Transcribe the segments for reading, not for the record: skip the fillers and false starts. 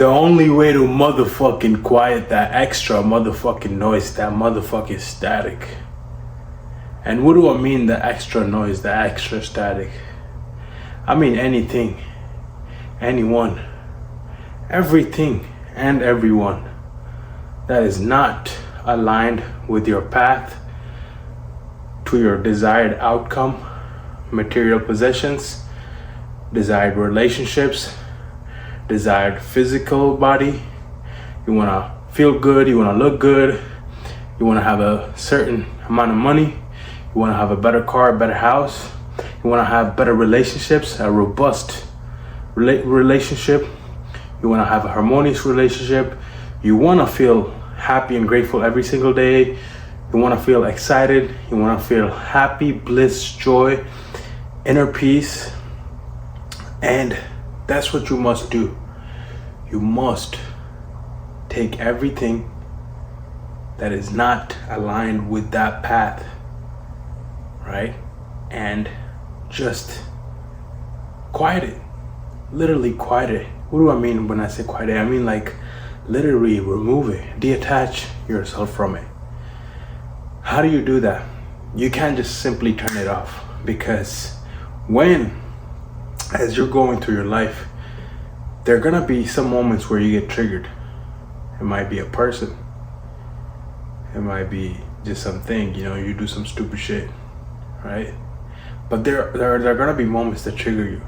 The only way to motherfucking quiet that extra motherfucking noise, that motherfucking static. And what do I mean the extra noise, the extra static? I mean anything, anyone, everything and everyone that is not aligned with your path to your desired outcome, material possessions, desired relationships, desired physical body. You want to feel good, you want to look good, you want to have a certain amount of money, you want to have a better car, a better house, you want to have better relationships, a robust relationship, you want to have a harmonious relationship, you want to feel happy and grateful every single day, you want to feel excited, you want to feel happy, bliss, joy, inner peace. And that's what you must do. You must take everything that is not aligned with that path, right? And just quiet it. Literally quiet it. What do I mean when I say quiet it? I mean like literally remove it. Detach yourself from it. How do you do that? You can't just simply turn it off, because as you're going through your life, there are gonna be some moments where you get triggered. It might be a person. It might be just something, you do some stupid shit, right? But there are gonna be moments that trigger you.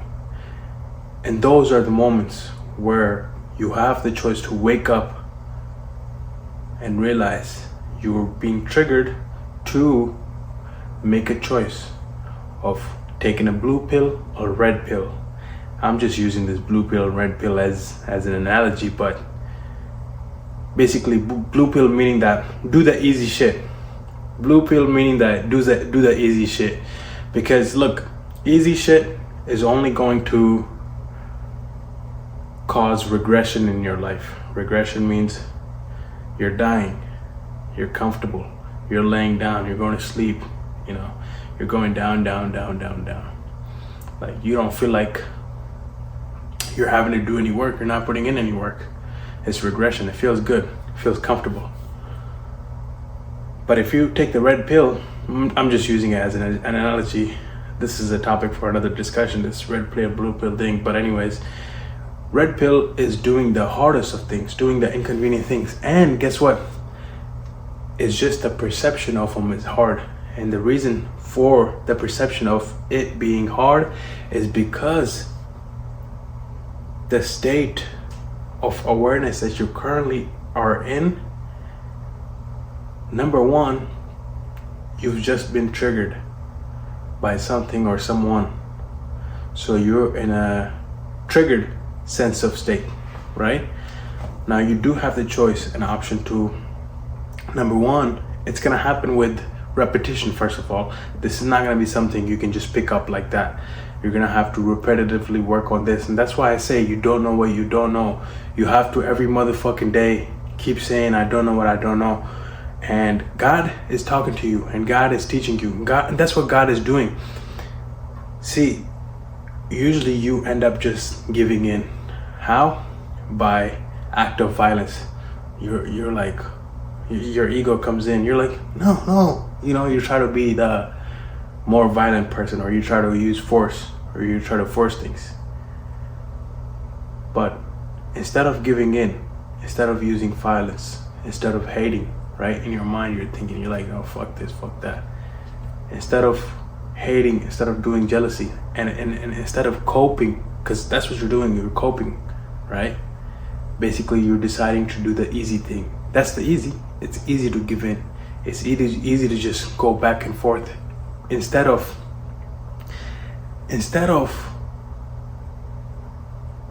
And those are the moments where you have the choice to wake up and realize you're being triggered, to make a choice of taking a blue pill or red pill. I'm just using this blue pill and red pill as an analogy, but basically blue pill meaning that do the easy shit. Blue pill meaning that do the easy shit. Because look, easy shit is only going to cause regression in your life. Regression means you're dying, you're comfortable, you're laying down, you're going to sleep, you're going down. Like you don't feel like you're having to do any work, you're not putting in any work. It's regression. It feels good, it feels comfortable. But if you take the red pill, I'm just using it as an analogy. This is a topic for another discussion, this red pill, blue pill thing. But anyways, red pill is doing the hardest of things, doing the inconvenient things. And guess what? It's just the perception of them is hard. And the reason for the perception of it being hard is because the state of awareness that you currently are in, number one, you've just been triggered by something or someone. So you're in a triggered sense of state, right? Now you do have the choice and option to, number one, it's gonna happen with repetition. First of all, this is not gonna be something you can just pick up like that. You're gonna have to repetitively work on this. And that's why I say you don't know what you don't know. You have to every motherfucking day keep saying, I don't know what I don't know. And God is talking to you and God is teaching you. And that's what God is doing. See, usually you end up just giving in. How? By act of violence. You're like, your ego comes in. You're like, no. You try to be the more violent person, or you try to use force, or you try to force things. But instead of giving in, instead of using violence, instead of hating, right? In your mind, you're thinking, you're like, oh, fuck this, fuck that. Instead of hating, instead of doing jealousy, and instead of coping, because that's what you're doing, you're coping, right? Basically, you're deciding to do the easy thing. That's the easy. It's easy to give in. It's easy to just go back and forth. Instead of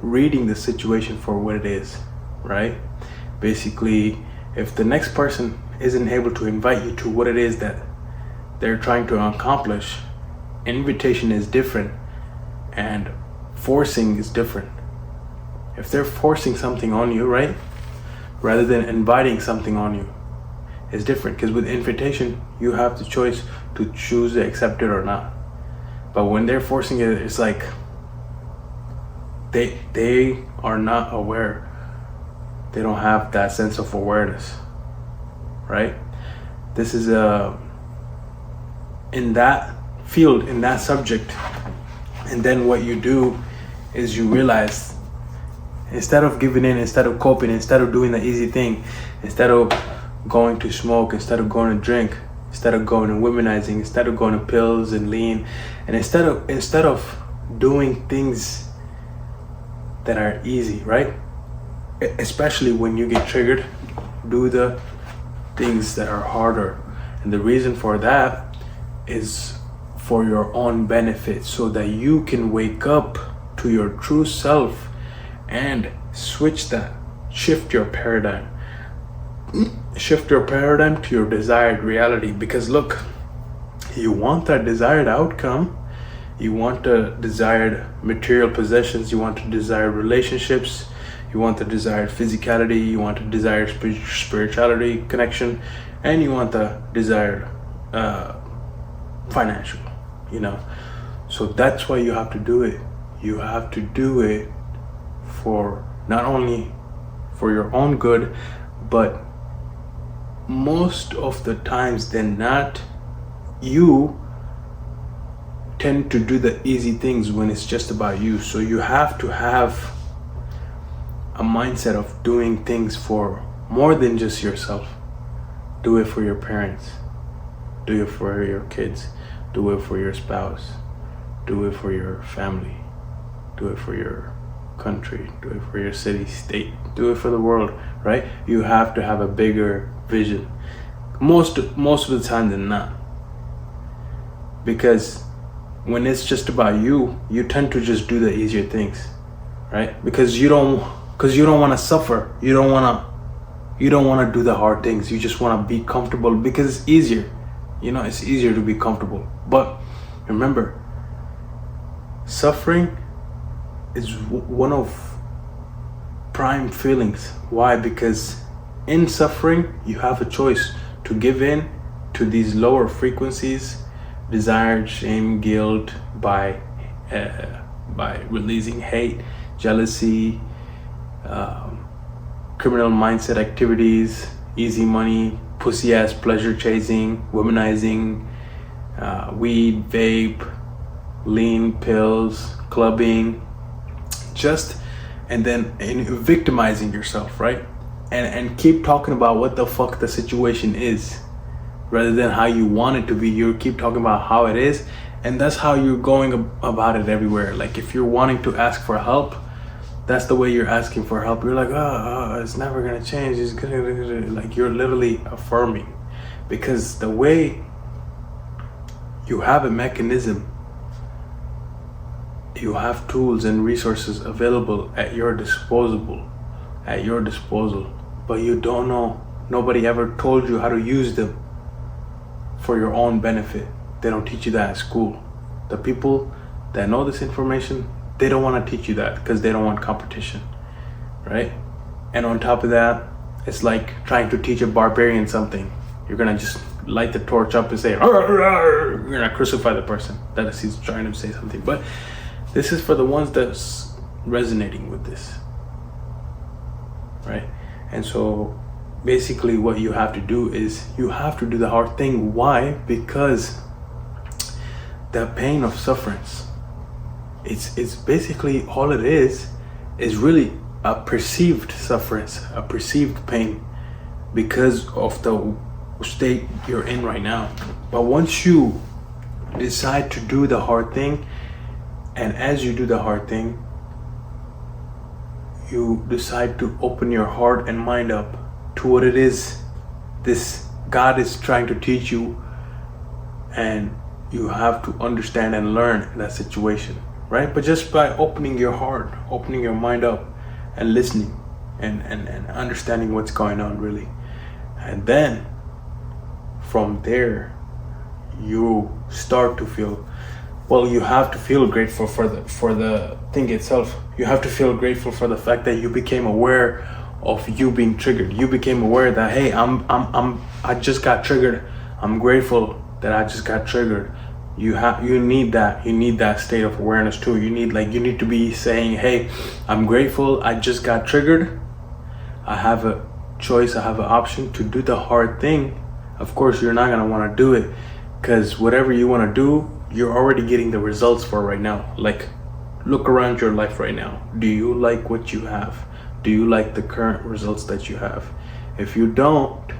reading the situation for what it is, right? Basically, if the next person isn't able to invite you to what it is that they're trying to accomplish, invitation is different and forcing is different. If they're forcing something on you, right, rather than inviting something on you, it's different. Because with invitation, you have the choice to choose to accept it or not. But when they're forcing it, it's like they are not aware they don't have that sense of awareness, right? This is in that field, in that subject. And then what you do is you realize, instead of giving in, instead of coping, instead of doing the easy thing, instead of going to smoke, instead of going to drink, instead of going to womanizing, instead of going to pills and lean, and instead of doing things that are easy, right? Especially when you get triggered, do the things that are harder. And the reason for that is for your own benefit, so that you can wake up to your true self and switch that, shift your paradigm to your desired reality. Because look, you want that desired outcome, you want the desired material possessions, you want the desired relationships, you want the desired physicality, you want the desired spirituality connection, and you want the desired financial, you know. So that's why you have to do it. You have to do it for not only for your own good, but most of the times than not, you tend to do the easy things when it's just about you. So you have to have a mindset of doing things for more than just yourself. Do it for your parents, do it for your kids, do it for your spouse, do it for your family, do it for your country, do it for your city, state, do it for the world, right? You have to have a bigger vision most of the time than not, because when it's just about you, you tend to just do the easier things, right? Because you don't want to suffer, you don't want to do the hard things, you just want to be comfortable because it's easier, you know. It's easier to be comfortable. But remember, suffering is one of prime feelings. Why? Because in suffering you have a choice to give in to these lower frequencies, desire, shame, guilt, by releasing hate, jealousy, criminal mindset activities, easy money, pussy ass pleasure chasing, womanizing, weed, vape, lean, pills, clubbing, and then victimizing yourself, right? And keep talking about what the fuck the situation is, rather than how you want it to be. You keep talking about how it is, and that's how you're going about it everywhere. Like if you're wanting to ask for help, that's the way you're asking for help. You're like, oh, it's never gonna change, it's gonna, like you're literally affirming, because the way you have a mechanism, you have tools and resources available at your disposal, but you don't know. Nobody ever told you how to use them for your own benefit. They don't teach you that at school. The people that know this information, they don't want to teach you that because they don't want competition, right? And on top of that, it's like trying to teach a barbarian something. You're gonna just light the torch up and say, you're gonna crucify the person. That is, he's trying to say something. But this is for the ones that's resonating with this, right? And so basically what you have to do is you have to do the hard thing. Why? Because the pain of sufferance, it's basically all it is really a perceived sufferance, a perceived pain, because of the state you're in right now. But once you decide to do the hard thing, and as you do the hard thing, you decide to open your heart and mind up to what it is this God is trying to teach you, and you have to understand and learn that situation, right? But just by opening your heart, opening your mind up, and listening and understanding what's going on really. And then from there you start to feel, well, you have to feel grateful for the thing itself. You have to feel grateful for the fact that you became aware of you being triggered. You became aware that, hey, I just got triggered. I'm grateful that I just got triggered. You need that state of awareness too. You need to be saying, hey, I'm grateful I just got triggered. I have a choice, I have an option to do the hard thing, of course you're not gonna want to do it, because whatever you want to do, you're already getting the results for right now. Like, look around your life right now. Do you like what you have? Do you like the current results that you have? If you don't,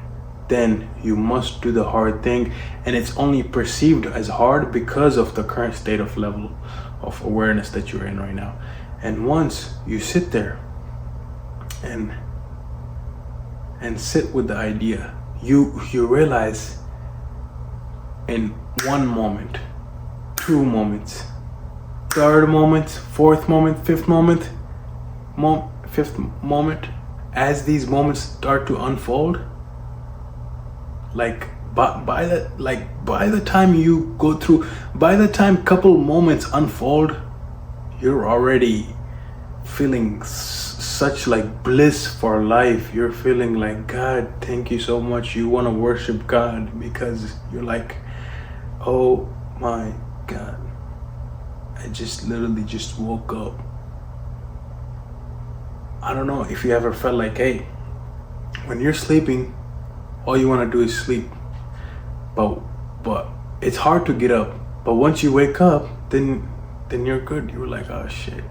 then you must do the hard thing, and it's only perceived as hard because of the current state of level of awareness that you're in right now. And once you sit there and sit with the idea, you realize in one moment, 2 moments, 3rd moment, 4th moment, 5th moment, 5th moment, as these moments start to unfold, like by the time you go through, by the time couple moments unfold, you're already feeling such like bliss for life. You're feeling like, God, thank you so much. You want to worship God because you're like, oh my God, I just literally just woke up. I don't know if you ever felt like, hey, when you're sleeping, all you want to do is sleep, but it's hard to get up. But once you wake up, then you're good. You're like, oh shit.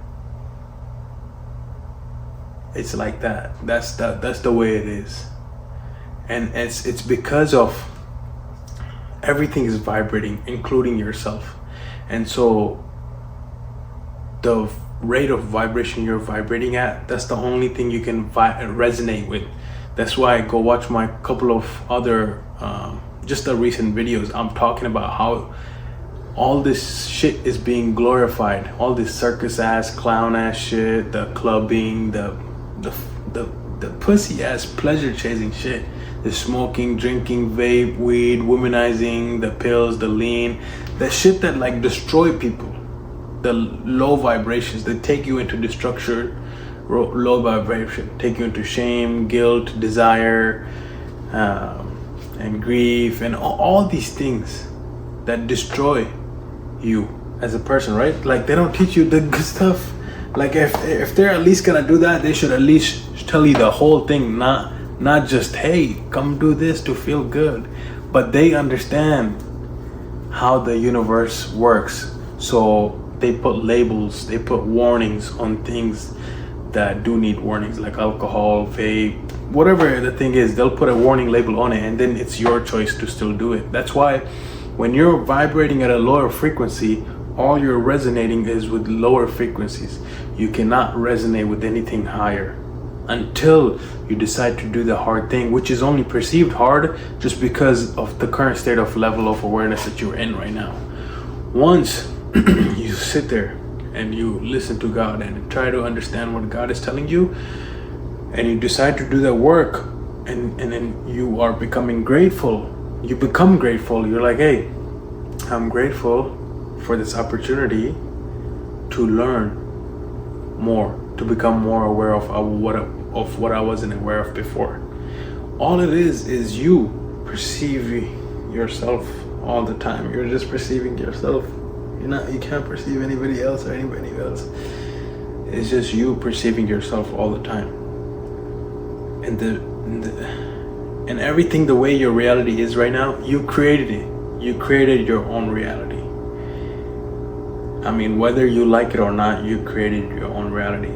It's like that. That's the way it is, and it's because of everything is vibrating, including yourself, and so the rate of vibration you're vibrating at, that's the only thing you can resonate with. That's why I go watch my couple of other just the recent videos. I'm talking about how all this shit is being glorified, all this circus ass, clown ass shit, the clubbing, the pussy ass pleasure chasing shit, the smoking, drinking, vape, weed, womanizing, the pills, the lean, the shit that like destroy people, the low vibrations that take you into destruction, low vibration, take you into shame, guilt, desire, and grief, and all these things that destroy you as a person, right? Like, they don't teach you the good stuff. Like, if they're at least gonna do that, they should at least tell you the whole thing, not just, hey, come do this to feel good. But they understand how the universe works, so they put labels, they put warnings on things that do need warnings, like alcohol, vape, whatever the thing is. They'll put a warning label on it, and then it's your choice to still do it. That's why when you're vibrating at a lower frequency, all you're resonating is with lower frequencies. You cannot resonate with anything higher until you decide to do the hard thing, which is only perceived hard just because of the current state of level of awareness that you're in right now. Once you sit there and you listen to God and try to understand what God is telling you, and you decide to do that work, and then you are becoming grateful. You become grateful. You're like, hey, I'm grateful for this opportunity to learn more, to become more aware of what I wasn't aware of before. All it is you perceiving yourself all the time. You're just perceiving yourself. You can't perceive anybody else or anybody else. It's just you perceiving yourself all the time. And everything, the way your reality is right now, you created it. You created your own reality. I mean, whether you like it or not, you created your own reality.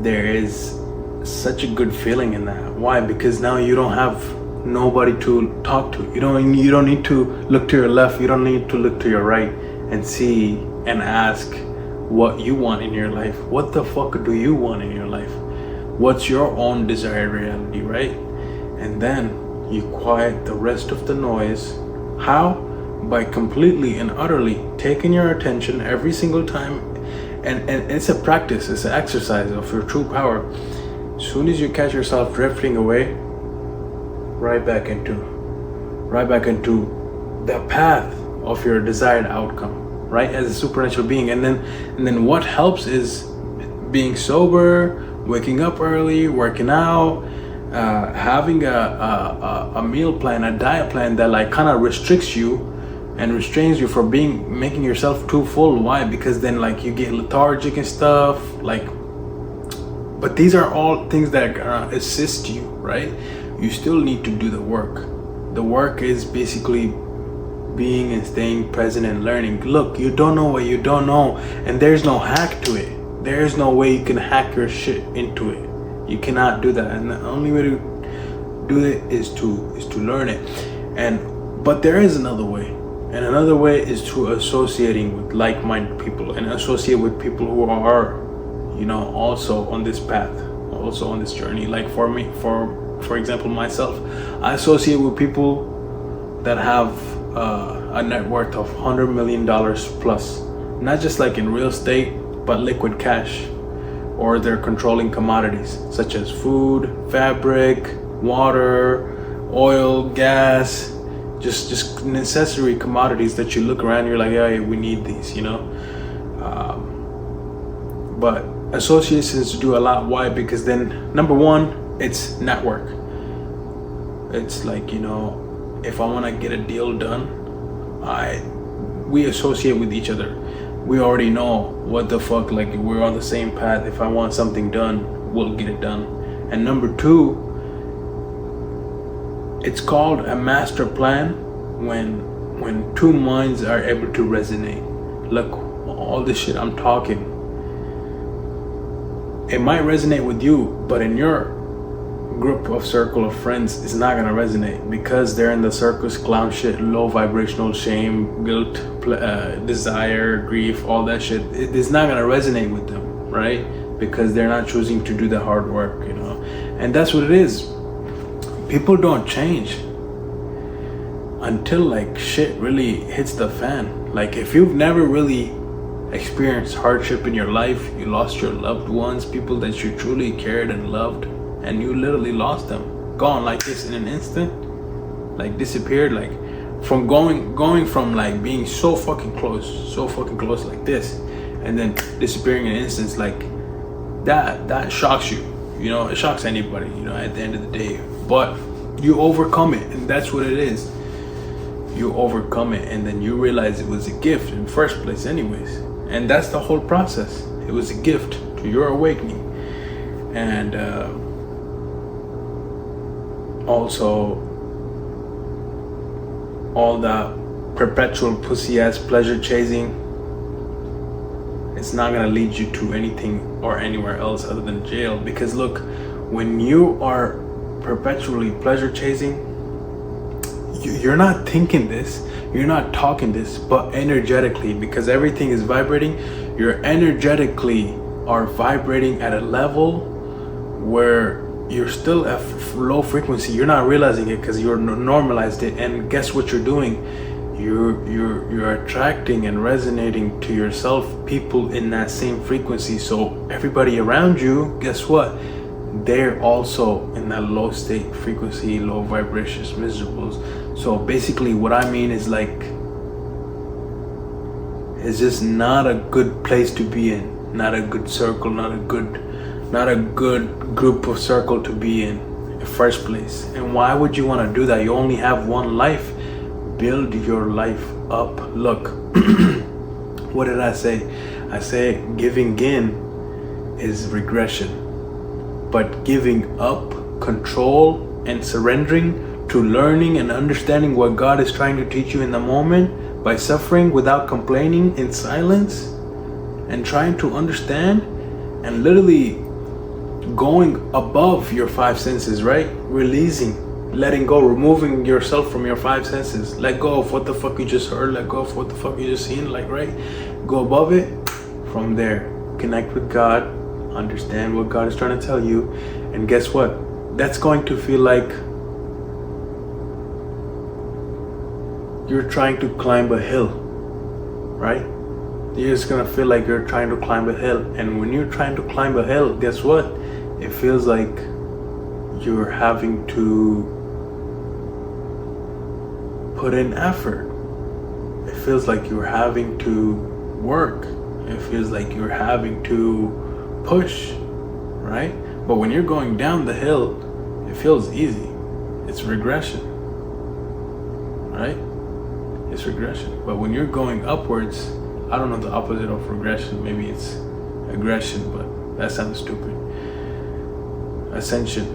There is such a good feeling in that. Why? Because now you don't have nobody to talk to. You don't need to look to your left. You don't need to look to your right and see and ask what you want in your life. What the fuck do you want in your life? What's your own desired reality, right? And then you quiet the rest of the noise. How? By completely and utterly taking your attention every single time. And it's a practice, it's an exercise of your true power. As soon as you catch yourself drifting away, right back into the path of your desired outcome, right? As a supernatural being. And then what helps is being sober, waking up early, working out, having a meal plan, a diet plan that like kind of restricts you and restrains you from making yourself too full. Why? Because then like you get lethargic and stuff. Like But these are all things that are gonna assist you, right? You still need to do the work. The work is basically being and staying present and learning. Look, you don't know what you don't know, and there's no hack to it. There's no way you can hack your shit into it. You cannot do that, and the only way to do it is to learn it. But there is another way, and another way is to associating with like-minded people and associate with people who are, also on this path, also on this journey. Like for me, for example, myself, I associate with people that have a net worth of $100 million plus, not just like in real estate, but liquid cash, or they're controlling commodities such as food, fabric, water, oil, gas, just necessary commodities that you look around, you're like, yeah, we need these, but associations do a lot. Why? Because then, number one, it's network. It's like, if I want to get a deal done, we associate with each other. We already know what the fuck, like we're on the same path. If I want something done, we'll get it done. And number two, it's called a master plan when two minds are able to resonate. Look, all this shit I'm talking, it might resonate with you, but in your group of circle of friends, it's not gonna resonate because they're in the circus clown shit, low vibrational, shame, guilt, desire, grief, all that shit. It's not gonna resonate with them, right? Because they're not choosing to do the hard work, and that's what it is. People don't change until like shit really hits the fan. Like if you've never really experienced hardship in your life, you lost your loved ones, people that you truly cared and loved, and you literally lost them, gone like this in an instant, like disappeared, like from going from like being so fucking close like this, and then disappearing in an instant, like that shocks you. It shocks anybody, at the end of the day. But you overcome it, and that's what it is. You overcome it, and then you realize it was a gift in the first place anyways. And that's the whole process. It was a gift to your awakening. And also, all that perpetual pussy ass pleasure chasing, it's not gonna lead you to anything or anywhere else other than jail. Because look, when you are perpetually pleasure chasing, you're not thinking this, you're not talking this, but energetically, because everything is vibrating, you're energetically are vibrating at a level where you're still at low frequency. You're not realizing it because you're normalized it. And guess what you're doing? You're attracting and resonating to yourself people in that same frequency. So everybody around you, guess what? They're also in that low state frequency, low vibrations, miserables. So basically what I mean is like, it's just not a good place to be in, not a good circle, not a good group of circle to be in the first place. And why would you want to do that? You only have one life. Build your life up. Look, what did I say? I say giving in is regression, but giving up control and surrendering to learning and understanding what God is trying to teach you in the moment by suffering without complaining in silence and trying to understand and literally going above your five senses, right? Releasing, letting go, removing yourself from your five senses. Let go of what the fuck you just heard, let go of what the fuck you just seen, like, right? Go above it. From there, connect with God, understand what God is trying to tell you, and guess what? That's going to feel like you're trying to climb a hill, right? You're just gonna feel like you're trying to climb a hill. And when you're trying to climb a hill, guess what? It feels like you're having to put in effort. It feels like you're having to work. It feels like you're having to push, right? But when you're going down the hill, it feels easy. It's regression, right? It's regression. But when you're going upwards, I don't know the opposite of regression. Maybe it's aggression, but that sounds stupid. ascension.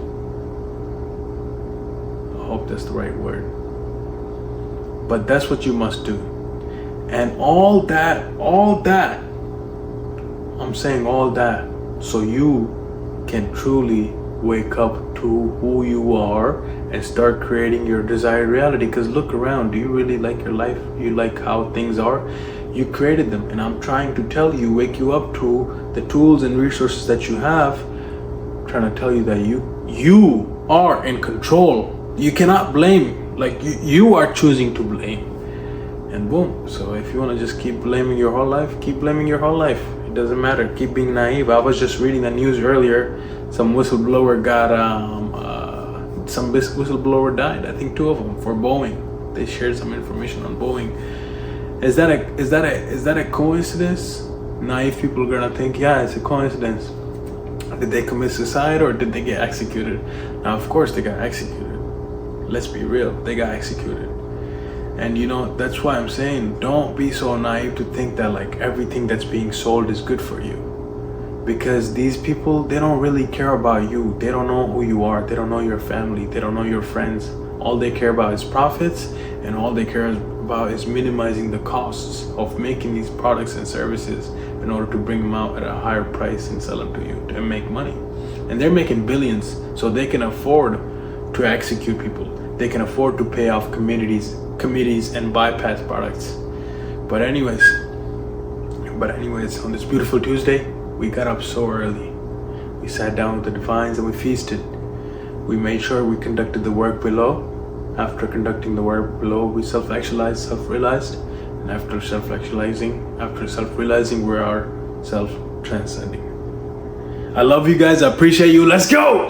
I hope that's the right word. But that's what you must do. And all that, I'm saying all that, so you can truly wake up to who you are and start creating your desired reality. Because look around, do you really like your life? You like how things are? You created them, and I'm trying to tell you, wake you up to the tools and resources that you have. I'm trying to tell you that you are in control. You cannot blame, like you are choosing to blame. And boom. So if you want to just keep blaming your whole life, keep blaming your whole life. It doesn't matter. Keep being naive. I was just reading the news earlier. Some whistleblower some whistleblower died. I think 2 of them for Boeing. They shared some information on Boeing. Is that a coincidence? Naive people are gonna think, yeah, it's a coincidence. Did they commit suicide or did they get executed? Now, of course, they got executed. Let's be real. They got executed. And that's why I'm saying, don't be so naive to think that like everything that's being sold is good for you. Because these people, they don't really care about you. They don't know who you are. They don't know your family. They don't know your friends. All they care about is profits, and all they care about is minimizing the costs of making these products and services in order to bring them out at a higher price and sell them to you and make money. And they're making billions, so they can afford to execute people. They can afford to pay off committees and bypass products. But anyways, on this beautiful Tuesday, we got up so early. We sat down with the divines and we feasted. We made sure we conducted the work below. After conducting the work below, we self-actualized, self-realized. And after self-realizing, we are self-transcending. I love you guys. I appreciate you. Let's go!